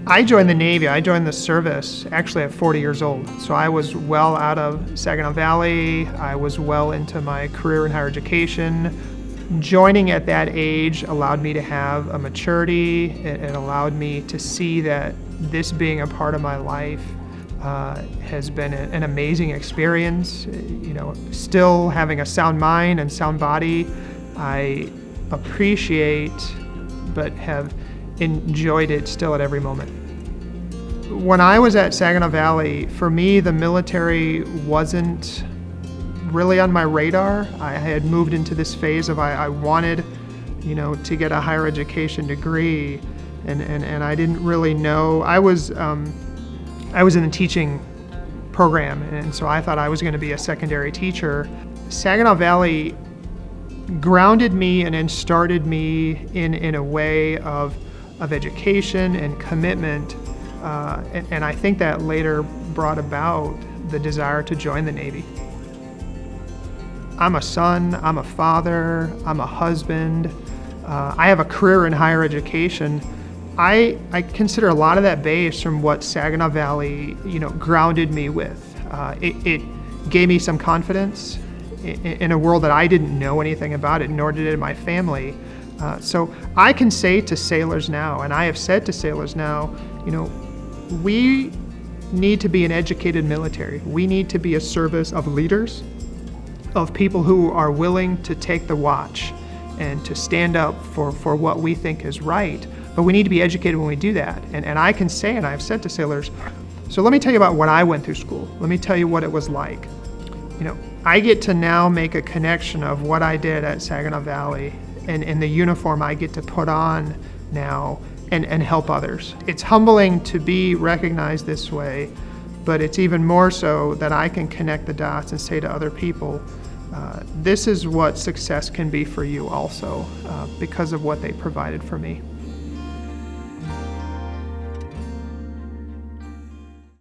I joined the Navy. I joined the service actually at 40 years old. So I was well out of Saginaw Valley. I was well into my career in higher education. Joining at that age allowed me to have a maturity. It allowed me to see that this being a part of my life has been an amazing experience. You know, still having a sound mind and sound body, I appreciate, but have enjoyed it still at every moment. When I was at Saginaw Valley, for me, the military wasn't really on my radar. I had moved into this phase of I wanted, you know, to get a higher education degree, and I didn't really know. I was in the teaching program, and so I thought I was going to be a secondary teacher. Saginaw Valley grounded me and started me in a way of education and commitment, and I think that later brought about the desire to join the Navy. I'm a son, I'm a father, I'm a husband, I have a career in higher education. I consider a lot of that based from what Saginaw Valley, you know, grounded me with. It gave me some confidence in a world that I didn't know anything about it, nor did my family. So I can say to sailors now, and I have said to sailors now, you know, we need to be an educated military. We need to be a service of leaders, of people who are willing to take the watch and to stand up for what we think is right. But we need to be educated when we do that. And I can say, and I've said to sailors, so let me tell you about when I went through school. Let me tell you what it was like. You know, I get to now make a connection of what I did at Saginaw Valley and the uniform I get to put on now and help others. It's humbling to be recognized this way, but it's even more so that I can connect the dots and say to other people, this is what success can be for you also, because of what they provided for me.